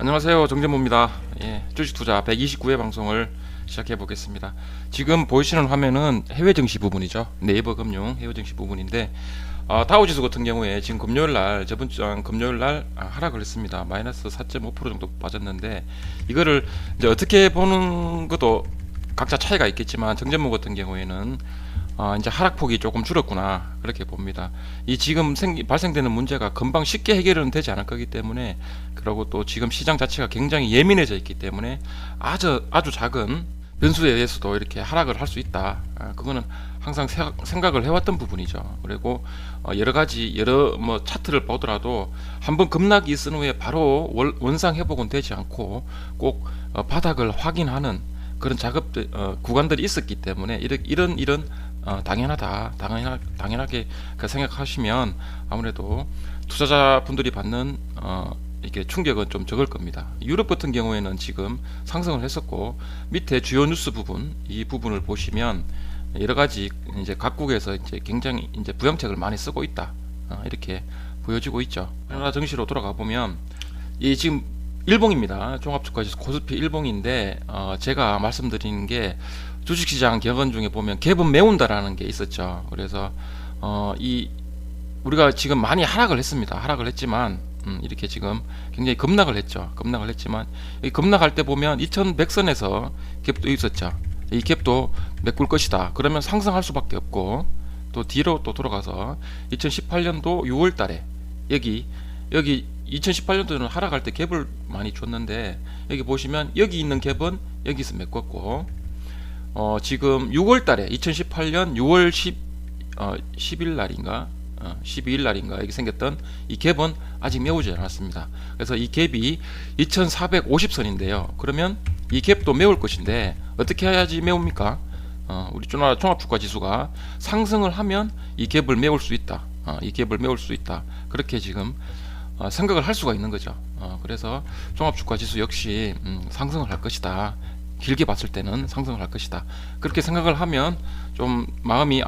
안녕하세요, 정재모입니다. 주식투자 129회 방송을 시작해 보겠습니다. 지금 보이시는 화면은 해외 증시 부분이죠. 네이버 금융 해외 증시 부분인데, 다우지수 같은 경우에 지금 금요일날, 저번 주 금요일날 하락을 했습니다. 마이너스 4.5% 정도 빠졌는데, 이거를 이제 어떻게 보는 것도 각자 차이가 있겠지만, 정재모 같은 경우에는 이제 하락폭이 조금 줄었구나, 그렇게 봅니다. 이 지금 발생되는 문제가 금방 쉽게 해결은 되지 않을 거기 때문에, 그리고 또 지금 시장 자체가 굉장히 예민해져 있기 때문에 아주 작은 변수에 의해서도 이렇게 하락을 할 수 있다. 그거는 항상 생각을 해왔던 부분이죠. 그리고 여러 뭐 차트를 보더라도 한번 급락이 있은 후에 바로 원상 회복은 되지 않고 꼭 바닥을 확인하는 그런 작업들 구간들이 있었기 때문에 이런 당연하게 생각하시면 아무래도 투자자분들이 받는 이게 충격은 좀 적을 겁니다. 유럽 같은 경우에는 지금 상승을 했었고, 밑에 주요 뉴스 부분, 이 부분을 보시면 여러 가지 이제 각국에서 이제 굉장히 이제 부양책을 많이 쓰고 있다, 이렇게 보여지고 있죠. 우리나라 증시로 돌아가 보면 이 지금 일봉입니다. 종합주가지수 코스피 일봉인데, 제가 말씀드리는 게 주식시장 격언 중에 보면 갭은 메운다라는 게 있었죠. 그래서 우리가 지금 많이 하락을 했습니다. 하락을 했지만 이렇게 지금 굉장히 급락을 했죠. 급락을 했지만 이 급락할 때 보면 2100선에서 갭도 있었죠. 이 갭도 메꿀 것이다. 그러면 상승할 수밖에 없고, 또 뒤로 또 돌아가서 2018년도 6월 달에 여기 2018년도는 하락할 때 갭을 많이 줬는데, 여기 보시면 여기 있는 갭은 여기서 메꿨고, 지금 6월 달에 2018년 6월 10일 날인가 12일 날인가 여기 생겼던 이 갭은 아직 메우지 않았습니다. 그래서 이 갭이 2450선인데요. 그러면 이 갭도 메울 것인데 어떻게 해야지 메웁니까? 우리 종합주가지수가 상승을 하면 이 갭을 메울 수 있다. 이 갭을 메울 수 있다. 그렇게 지금 생각을 할 수가 있는 거죠. 그래서 종합주가지수 역시 상승을 할 것이다. 길게 봤을 때는 상승을 할 것이다. 그렇게 생각을 하면 좀 마음이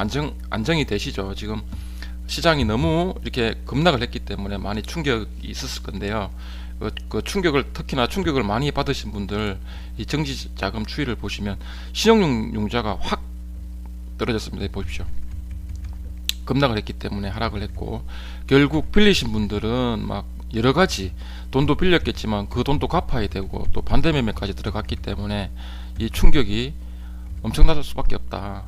안정이 되시죠. 지금 시장이 너무 이렇게 급락을 했기 때문에 많이 충격이 있었을 건데요. 그 충격을, 특히나 충격을 많이 받으신 분들, 이 정지자금 추이를 보시면 신용융자가 확 떨어졌습니다. 보십시오. 급락을 했기 때문에 하락을 했고, 결국 빌리신 분들은 막 여러 가지 돈도 빌렸겠지만 그 돈도 갚아야 되고, 또 반대 매매까지 들어갔기 때문에 이 충격이 엄청날 수밖에 없다.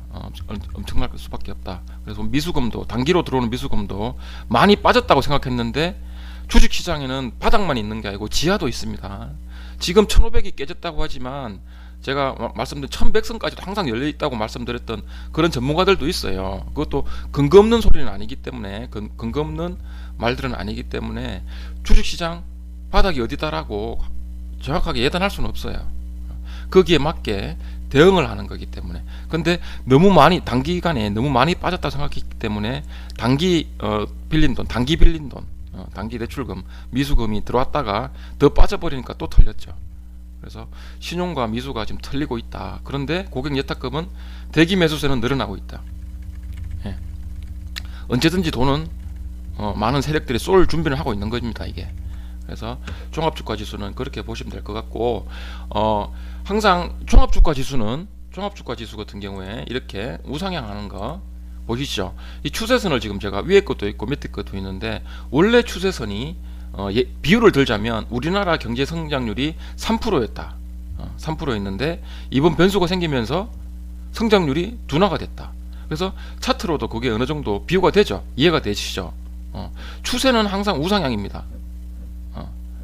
엄청날 수밖에 없다. 그래서 미수금도, 단기로 들어오는 미수금도 많이 빠졌다고 생각했는데, 주식시장에는 바닥만 있는 게 아니고 지하도 있습니다. 지금 1500이 깨졌다고 하지만 제가 말씀드린 1100선까지도 항상 열려있다고 말씀드렸던 그런 전문가들도 있어요. 그것도 근거 없는 소리는 아니기 때문에, 근거 없는 말들은 아니기 때문에 주식시장 바닥이 어디다라고 정확하게 예단할 수는 없어요. 거기에 맞게 대응을 하는 거기 때문에. 근데 너무 많이, 단기간에 너무 많이 빠졌다고 생각했기 때문에 단기 빌린 돈, 단기 대출금, 미수금이 들어왔다가 더 빠져버리니까 또 털렸죠. 그래서 신용과 미수가 지금 털리고 있다. 그런데 고객 예탁금은 대기 매수세는 늘어나고 있다. 언제든지 돈은 많은 세력들이 쏠 준비를 하고 있는 겁니다, 이게. 그래서 종합주가지수는 그렇게 보시면 될 것 같고, 항상 종합주가지수 같은 경우에 이렇게 우상향하는 거 보시죠. 이 추세선을 지금 제가 위에 것도 있고 밑에 것도 있는데, 원래 추세선이 비율을 들자면 우리나라 경제 성장률이 3%였다. 3%였는데 이번 변수가 생기면서 성장률이 둔화가 됐다. 그래서 차트로도 그게 어느 정도 비유가 되죠. 이해가 되시죠? 추세는 항상 우상향입니다.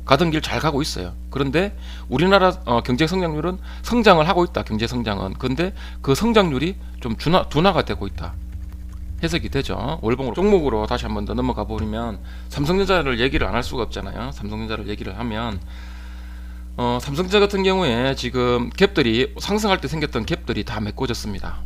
가던 길 잘 가고 있어요. 그런데 우리나라 경제 성장률은 성장을 하고 있다. 경제 성장은. 근데 그 성장률이 좀 둔화가 되고 있다. 해석이 되죠. 월봉으로 종목으로 다시 한번 더 넘어가 보면, 삼성전자를 얘기를 안 할 수가 없잖아요. 삼성전자를 얘기를 하면 삼성전자 같은 경우에 지금 갭들이 상승할 때 생겼던 갭들이 다 메꿔졌습니다.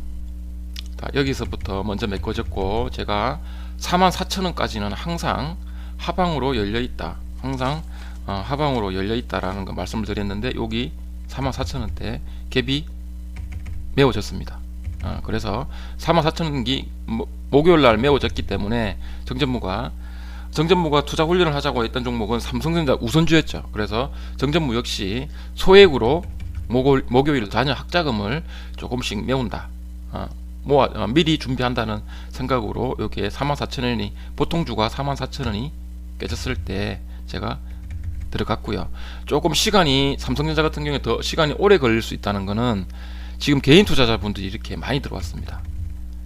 여기서부터 먼저 메꿔졌고, 제가 44,000원까지는 항상 하방으로 열려있다. 항상 하방으로 열려있다라는 거 말씀을 드렸는데, 여기 44,000원대 갭이 메워졌습니다. 그래서 44,000원기 목요일날 메워졌기 때문에 정전무가 정전무가 투자 훈련을 하자고 했던 종목은 삼성전자 우선주였죠. 그래서 정전무 역시 소액으로 목요일 자녀 학자금을 조금씩 메운다. 미리 준비한다는 생각으로 여기에 44,000원이 보통 주가 44,000원이 깨졌을 때 제가 들어갔고요. 조금 시간이 삼성전자 같은 경우에 더 시간이 오래 걸릴 수 있다는 거는 지금 개인 투자자분들이 이렇게 많이 들어왔습니다.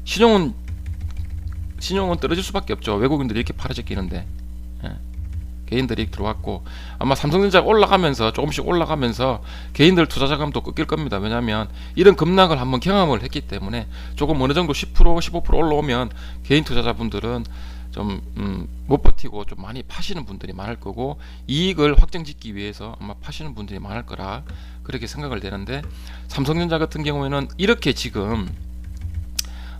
신용은 떨어질 수밖에 없죠. 외국인들이 이렇게 팔아제끼는데 개인들이 들어왔고 아마 삼성전자가 올라가면서 조금씩 올라가면서 개인들 투자자금도 꺾일 겁니다. 왜냐하면 이런 급락을 한번 경험을 했기 때문에 조금 어느 정도 10% 15% 올라오면 개인 투자자분들은 좀 못 버티고 좀 많이 파시는 분들이 많을 거고 이익을 확정짓기 위해서 아마 파시는 분들이 많을 거라 그렇게 생각을 되는데 삼성전자 같은 경우에는 이렇게 지금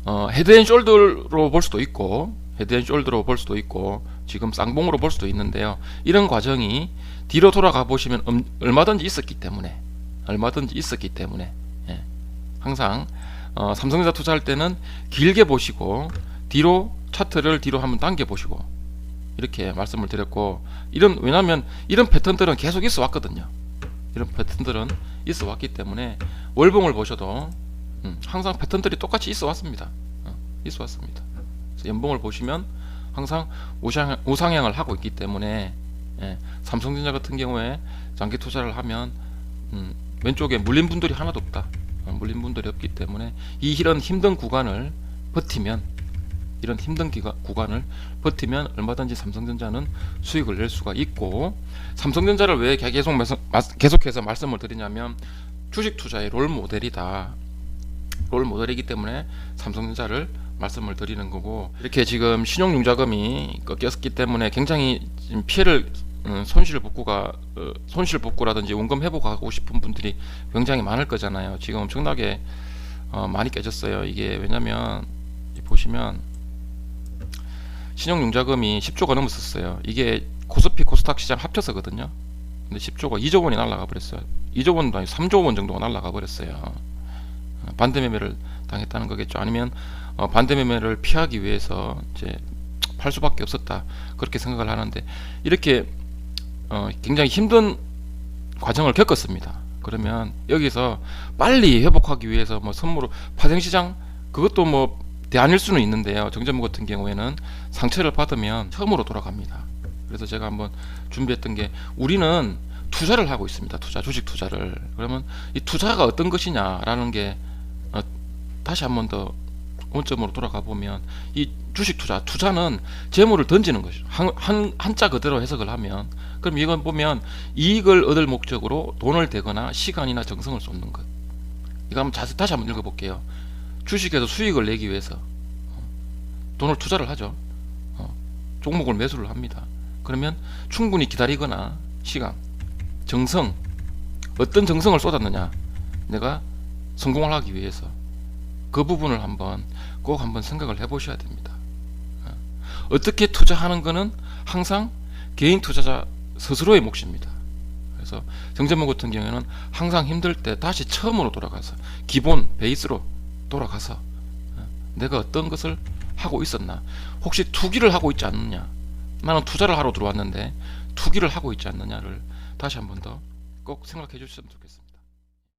헤드앤숄더로 볼 수도 있고 헤드앤숄더로 볼 수도 있고 지금 쌍봉으로 볼 수도 있는데요. 이런 과정이 뒤로 돌아가 보시면 얼마든지 있었기 때문에 예. 항상 삼성전자 투자할 때는 길게 보시고 차트를 뒤로 한번 당겨 보시고 이렇게 말씀을 드렸고 왜냐하면 이런 패턴들은 계속 있어 왔거든요. 이런 패턴들은 있어 왔기 때문에 월봉을 보셔도 항상 패턴들이 똑같이 있어 왔습니다. 있어 왔습니다. 그래서 연봉을 보시면 항상 우상향을 하고 있기 때문에 삼성전자 같은 경우에 장기 투자를 하면 왼쪽에 물린 분들이 하나도 없다. 물린 분들이 없기 때문에 이런 힘든 구간을 버티면 얼마든지 삼성전자는 수익을 낼 수가 있고 삼성전자를 왜 계속해서 말씀을 드리냐면 주식 투자의 롤모델이기 때문에 삼성전자를 말씀을 드리는 거고 이렇게 지금 신용융자금이 꺾였기 때문에 굉장히 지금 피해를 손실복구라든지 원금 회복하고 싶은 분들이 굉장히 많을 거잖아요. 지금 엄청나게 많이 깨졌어요. 이게 왜냐면 보시면 신용융자금이 10조가 넘었었어요. 이게 코스피 코스닥 시장 합쳐서거든요. 근데 10조가 2조 원이 날아가 버렸어요. 2조 원도 아니고 3조 원 정도가 날아가 버렸어요. 반대 매매를 당했다는 거겠죠. 아니면 반대 매매를 피하기 위해서 이제 팔 수밖에 없었다. 그렇게 생각을 하는데 이렇게 굉장히 힘든 과정을 겪었습니다. 그러면 여기서 빨리 회복하기 위해서 선물로 파생시장 그것도 대안일 수는 있는데요. 정전무 같은 경우에는 상처를 받으면 처음으로 돌아갑니다. 그래서 제가 한번 준비했던 게 우리는 투자를 하고 있습니다. 주식 투자를. 그러면 이 투자가 어떤 것이냐라는 게 다시 한번 더 원점으로 돌아가 보면 이 주식 투자는 재물을 던지는 것이죠. 한자 그대로 해석을 하면 그럼 이건 보면 이익을 얻을 목적으로 돈을 대거나 시간이나 정성을 쏟는 것. 이거 한번 다시 한번 읽어볼게요. 주식에서 수익을 내기 위해서 돈을 투자를 하죠. 종목을 매수를 합니다. 그러면 충분히 기다리거나 시간, 정성, 어떤 정성을 쏟았느냐 내가 성공을 하기 위해서 그 부분을 꼭 한번 생각을 해 보셔야 됩니다. 어떻게 투자하는 거는 항상 개인 투자자 스스로의 몫입니다. 그래서 정전무 같은 경우에는 항상 힘들 때 다시 처음으로 돌아가서 기본 베이스로 돌아가서 내가 어떤 것을 하고 있었나, 혹시 투기를 하고 있지 않느냐, 나는 투자를 하러 들어왔는데 투기를 하고 있지 않느냐를 다시 한번 더 꼭 생각해 주셨으면 좋겠습니다.